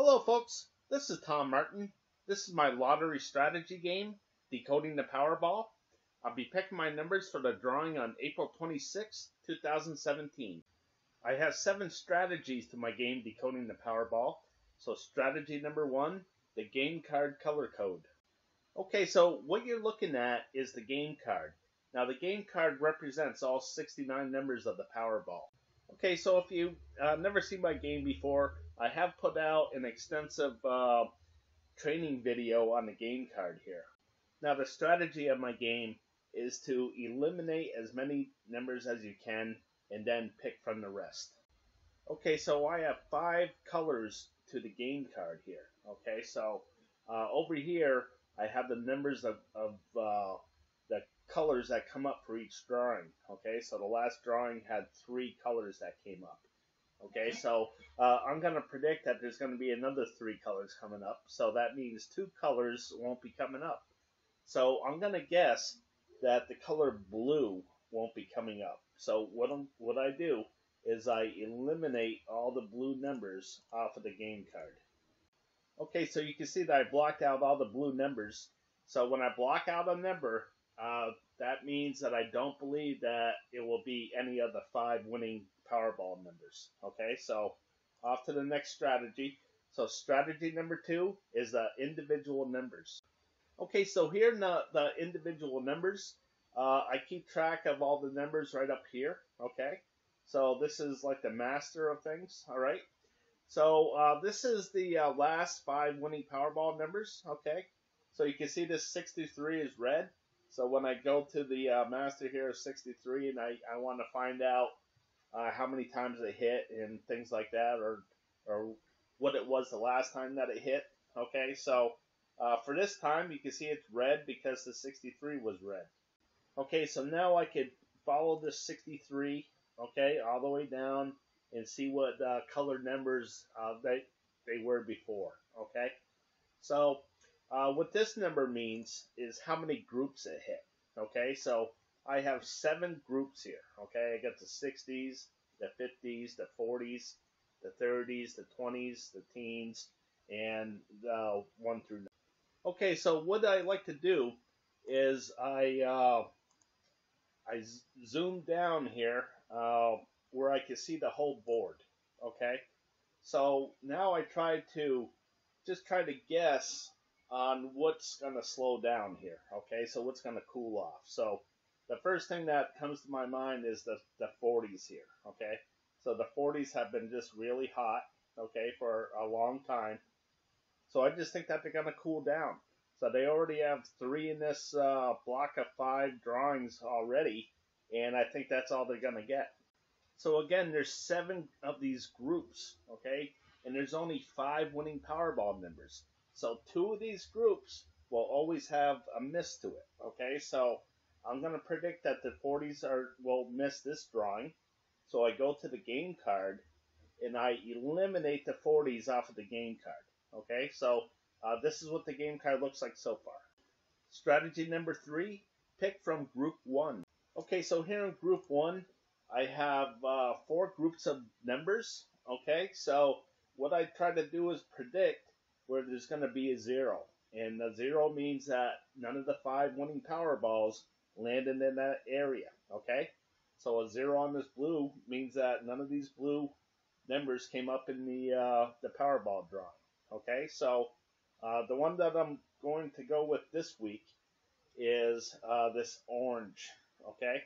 Hello folks, this is Tom Martin. This is my lottery strategy game, Decoding the Powerball. I'll be picking my numbers for the drawing on April 26, 2017. I have 7 strategies to my game, Decoding the Powerball. So strategy number 1, the game card color code. Okay, so what you're looking at is the game card. Now the game card represents all 69 numbers of the Powerball. Okay, so if you've never seen my game before, I have put out an extensive training video on the game card here. Now the strategy of my game is to eliminate as many numbers as you can and then pick from the rest. Okay, so I have 5 colors to the game card here. Okay, so over here I have the numbers of the colors that come up for each drawing. Okay, so the last drawing had 3 colors that came up. Okay, so I'm going to predict that there's going to be another 3 colors coming up. So that means 2 colors won't be coming up. So I'm going to guess that the color blue won't be coming up. So what I do is I eliminate all the blue numbers off of the game card. Okay, so you can see that I blocked out all the blue numbers. So when I block out a number, that means that I don't believe that it will be any of the 5 winning Powerball numbers. Okay, so off to the next strategy. So strategy number 2 is the individual numbers. Okay, so here in the individual numbers, I keep track of all the numbers right up here. Okay, so this is like the master of things. All right, so this is the last 5 winning Powerball numbers. Okay, so you can see this 63 is red. So when I go to the master here of 63 and I want to find out how many times it hit and things like that, or what it was the last time that it hit. Okay, so for this time you can see it's red because the 63 was red. Okay, so now I could follow this 63, okay, all the way down and see what colored numbers they were before. Okay, so what this number means is how many groups it hit. Okay, so I have 7 groups here. Okay, I got the 60s, the 50s, the 40s, the 30s, the 20s, the teens, and the 1 through 9. Okay, so what I like to do is I zoom down here where I can see the whole board. Okay, so now I try to guess on what's going to slow down here. Okay, so what's going to cool off. So the first thing that comes to my mind is the 40s here. Okay, so the 40s have been just really hot, okay, for a long time. So I just think that they're going to cool down. So they already have 3 in this block of 5 drawings already, and I think that's all they're going to get. So again, there's 7 of these groups, okay, and there's only 5 winning Powerball numbers. So 2 of these groups will always have a miss to it. Okay, so I'm going to predict that the 40s will miss this drawing. So I go to the game card and I eliminate the 40s off of the game card. Okay, so this is what the game card looks like so far. Strategy number 3, pick from group 1. Okay, so here in group 1, I have 4 groups of numbers. Okay, so what I try to do is predict where there's going to be a 0. And the 0 means that none of the 5 winning Powerballs landed in that area. Okay? So a 0 on this blue means that none of these blue numbers came up in the Powerball drawing. Okay? So the one that I'm going to go with this week is this orange. Okay?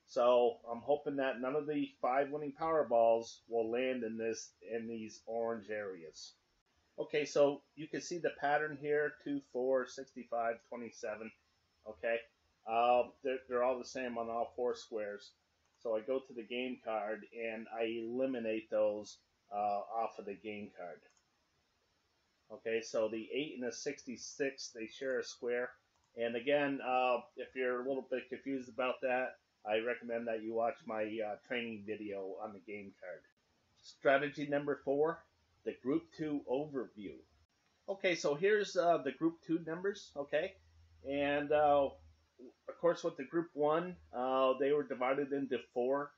So I'm hoping that none of the 5 winning Powerballs will land in these orange areas. Okay, so you can see the pattern here, 2, 4, 65, 27, okay? They're all the same on all 4 squares. So I go to the game card and I eliminate those off of the game card. Okay, so the 8 and the 66, they share a square. And again, if you're a little bit confused about that, I recommend that you watch my training video on the game card. Strategy number 4. The group 2 overview. Okay, so here's the group 2 numbers, okay? And of course with the group 1, they were divided into 4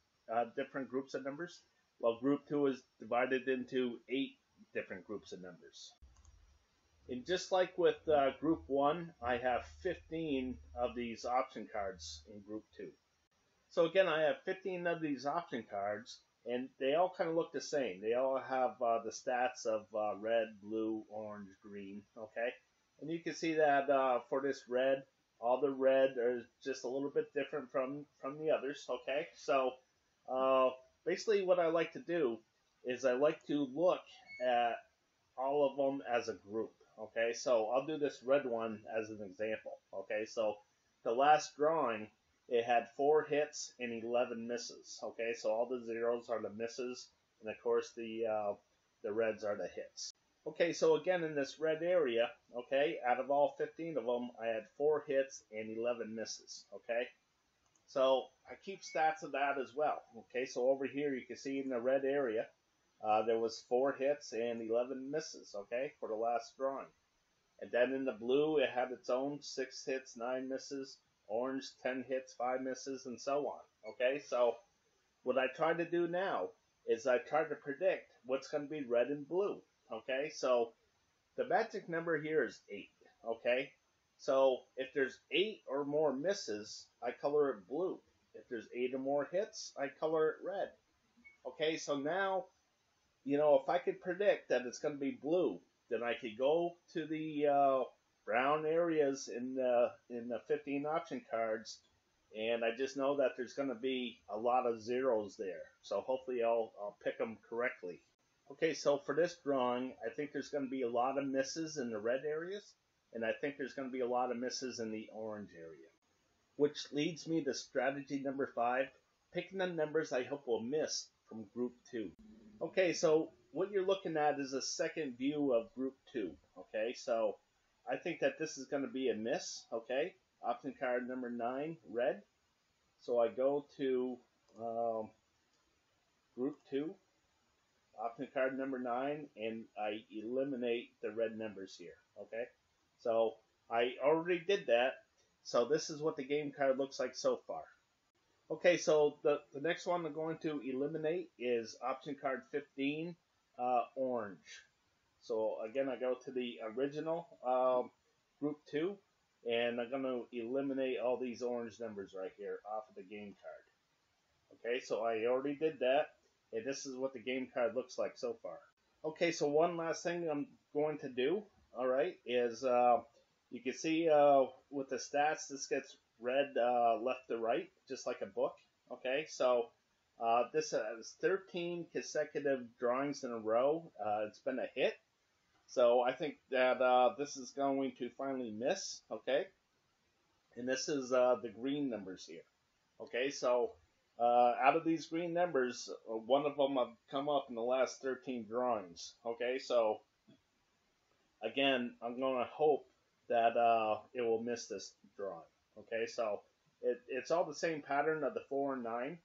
different groups of numbers. Well, group 2 is divided into 8 different groups of numbers. And just like with Group 1, I have 15 of these option cards in Group 2. So again, I have 15 of these option cards, and they all kind of look the same. They all have the stats of red, blue, orange, green, okay? And you can see that for this red, all the red are just a little bit different from the others, okay? So basically what I like to do is I like to look at all of them as a group, okay? So I'll do this red one as an example, okay? So the last drawing, it had 4 hits and 11 misses, okay? So all the zeros are the misses, and of course the reds are the hits. Okay, so again in this red area, okay, out of all 15 of them, I had 4 hits and 11 misses, okay? So I keep stats of that as well, okay? So over here you can see in the red area, there was 4 hits and 11 misses, okay, for the last drawing. And then in the blue, it had its own 6 hits, 9 misses, orange, 10 hits, 5 misses, and so on, okay? So what I try to do now is I try to predict what's going to be red and blue, okay? So the magic number here is 8, okay? So if there's 8 or more misses, I color it blue. If there's 8 or more hits, I color it red. Okay, so now, you know, if I could predict that it's going to be blue, then I could go to the brown areas in the 15 option cards, and I just know that there's going to be a lot of zeros there. So hopefully I'll pick them correctly. Okay, so for this drawing, I think there's going to be a lot of misses in the red areas, and I think there's going to be a lot of misses in the orange area. Which leads me to strategy number 5, picking the numbers I hope will miss from Group 2. Okay, so what you're looking at is a second view of Group 2, okay? So I think that this is going to be a miss, okay? Option card number 9, red. So I go to Group 2, option card number 9, and I eliminate the red numbers here, okay? So I already did that, so this is what the game card looks like so far. Okay, so the next one I'm going to eliminate is option card 15, orange. So again, I go to the original Group 2, and I'm going to eliminate all these orange numbers right here off of the game card. Okay, so I already did that, and this is what the game card looks like so far. Okay, so one last thing I'm going to do, all right, is you can see with the stats, this gets read left to right, just like a book. Okay, so this has 13 consecutive drawings in a row. It's been a hit. So I think that this is going to finally miss, okay? And this is the green numbers here. Okay, so out of these green numbers, one of them have come up in the last 13 drawings. Okay, so again, I'm going to hope that it will miss this drawing. Okay, so it's all the same pattern of the 4 and 9.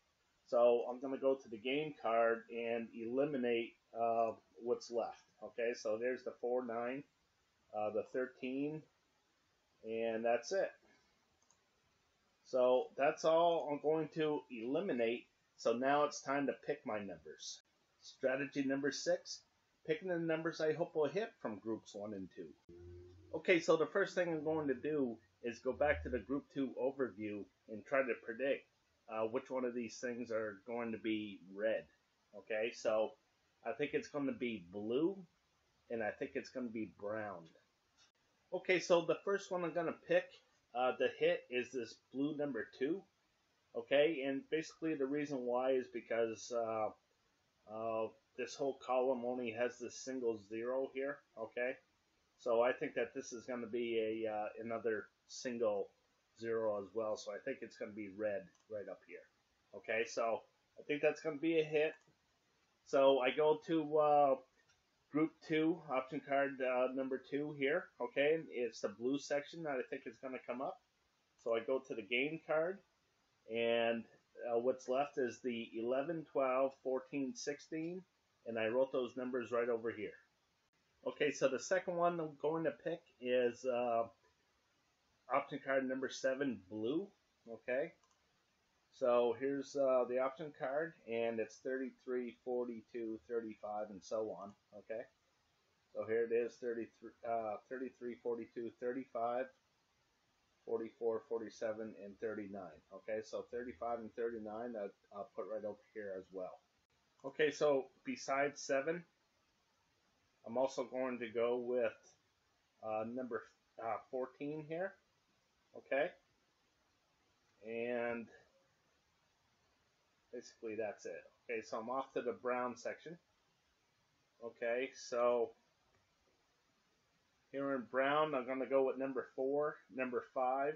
So I'm going to go to the game card and eliminate what's left. Okay, so there's the 4, 9, the 13, and that's it. So that's all I'm going to eliminate. So now it's time to pick my numbers. Strategy number 6, picking the numbers I hope will hit from groups 1 and 2. Okay, so the first thing I'm going to do is go back to the Group 2 overview and try to predict which one of these things are going to be red. Okay, so I think it's going to be blue, and I think it's going to be brown. Okay, so the first one I'm going to pick, the hit, is this blue number 2. Okay, and basically the reason why is because this whole column only has this single 0 here. Okay, so I think that this is going to be another single 0 as well. So I think it's going to be red right up here. Okay, so I think that's going to be a hit. So I go to Group 2, option card number 2 here. Okay, it's the blue section that I think is going to come up. So I go to the game card, and what's left is the 11, 12, 14, 16, and I wrote those numbers right over here. Okay, so the second one I'm going to pick is option card number 7, blue. Okay, so here's the option card, and it's 33, 42, 35, and so on. Okay, here it is, 33, 42, 35, 44, 47, and 39. Okay, so 35 and 39 I'll put right over here as well. Okay, so besides 7, I'm also going to go with number 14 here. Okay, and basically that's it. Okay, so I'm off to the brown section. Okay, so here in brown, I'm going to go with number 4, number 5,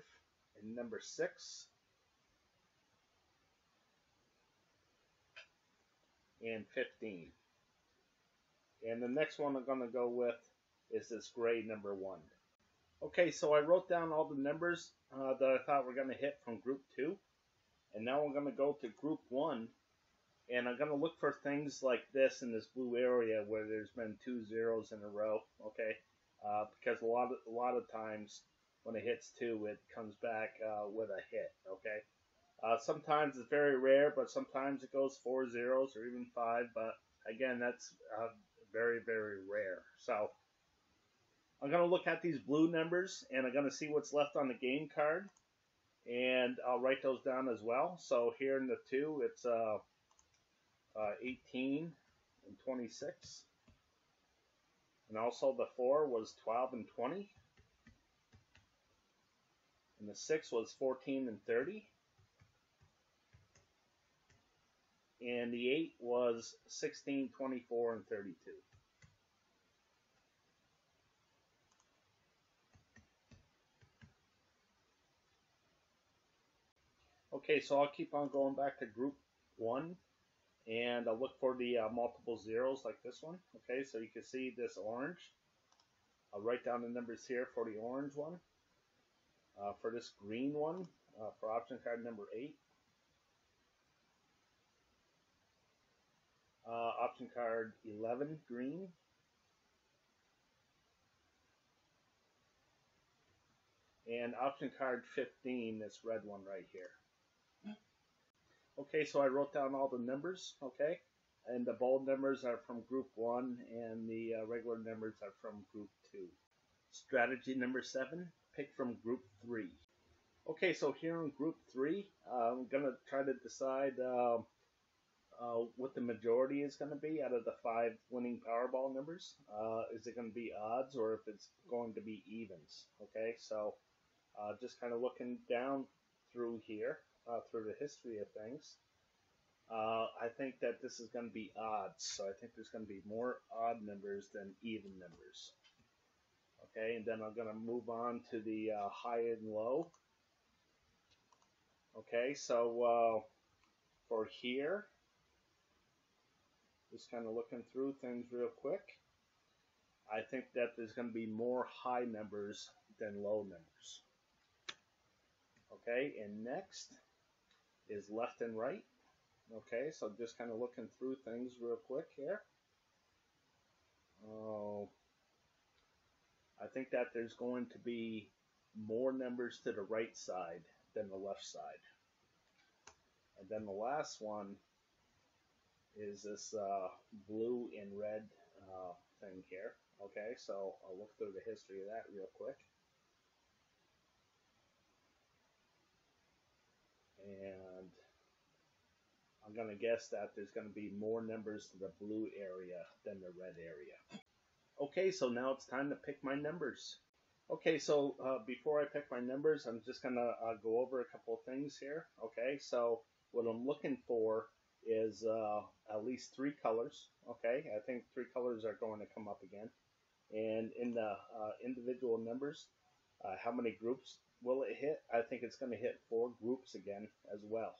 and number 6. And 15. And the next one I'm going to go with is this gray number 1. Okay, so I wrote down all the numbers that I thought were going to hit from group 2. And now I'm going to go to group 1. And I'm going to look for things like this in this blue area where there's been 2 zeros in a row. Okay, because a lot of times when it hits 2, it comes back with a hit. Okay. Sometimes it's very rare, but sometimes it goes 4 zeros or even 5. But again, that's very, very rare. So I'm going to look at these blue numbers, and I'm going to see what's left on the game card, and I'll write those down as well. So here in the 2, it's 18 and 26. And also the 4 was 12 and 20. And the 6 was 14 and 30. And the 8 was 16, 24, and 32. Okay, so I'll keep on going back to group 1, and I'll look for the multiple zeros like this one. Okay, so you can see this orange. I'll write down the numbers here for the orange one. For this green one, for option card number 8. Option card 11, green. And option card 15, this red one right here. Okay, so I wrote down all the numbers, okay? And the bold numbers are from group 1, and the regular numbers are from group 2. Strategy number 7, pick from group 3. Okay, so here in group 3, I'm going to try to decide what the majority is going to be out of the 5 winning Powerball numbers. Is it going to be odds, or if it's going to be evens? Okay, so just kind of looking down through here, through the history of things, I think that this is going to be odds. So I think there's going to be more odd numbers than even numbers. Okay, and then I'm going to move on to the high and low. Okay, so for here, just kind of looking through things real quick, I think that there's going to be more high numbers than low numbers. Okay, and next is left and right. Okay, so just kind of looking through things real quick here. I think that there's going to be more numbers to the right side than the left side. And then the last one is this blue and red thing here. Okay, so I'll look through the history of that real quick. And I'm going to guess that there's going to be more numbers to the blue area than the red area. Okay, so now it's time to pick my numbers. Okay, so before I pick my numbers, I'm just going to go over a couple of things here. Okay, so what I'm looking for is at least 3 colors. Okay, I think 3 colors are going to come up again. And in the individual numbers, how many groups will it hit? I think it's going to hit 4 groups again as well.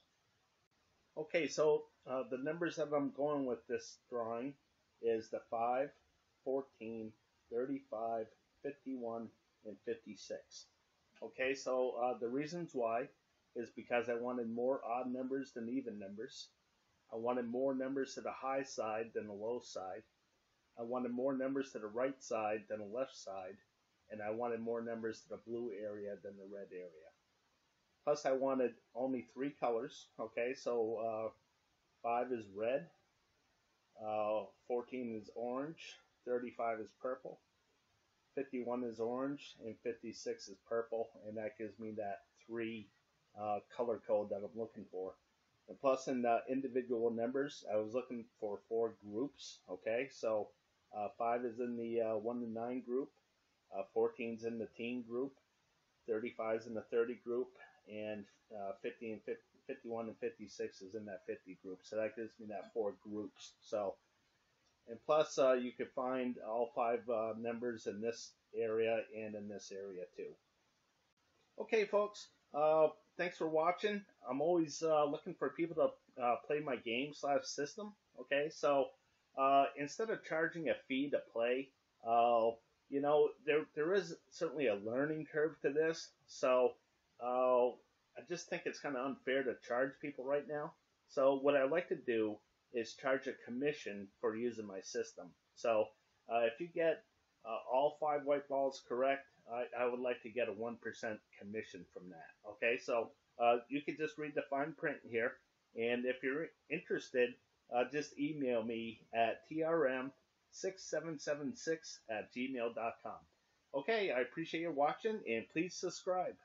Okay, so the numbers that I'm going with this drawing is the 5, 14, 35, 51, and 56. Okay, so the reasons why is because I wanted more odd numbers than even numbers. I wanted more numbers to the high side than the low side. I wanted more numbers to the right side than the left side. And I wanted more numbers to the blue area than the red area. Plus I wanted only 3 colors. Okay, so 5 is red, 14 is orange, 35 is purple, 51 is orange, and 56 is purple, and that gives me that 3 color code that I'm looking for. And plus, in the individual numbers, I was looking for 4 groups. Okay, so 5 is in the 1 to 9 group, 14 is in the teen group, 35 is in the 30 group, and 51 and 56 is in that 50 group. So that gives me that 4 groups. So, and plus, you can find all 5 numbers in this area and in this area too. Okay, folks. Thanks for watching. I'm always looking for people to play my game / system. Okay, so instead of charging a fee to play, you know, there is certainly a learning curve to this. So I just think it's kind of unfair to charge people right now. So what I like to do is charge a commission for using my system. So if you get all 5 white balls correct, I would like to get a 1% commission from that. Okay, so you can just read the fine print here, and if you're interested, just email me at trm6776@gmail.com. Okay, I appreciate you watching, and please subscribe.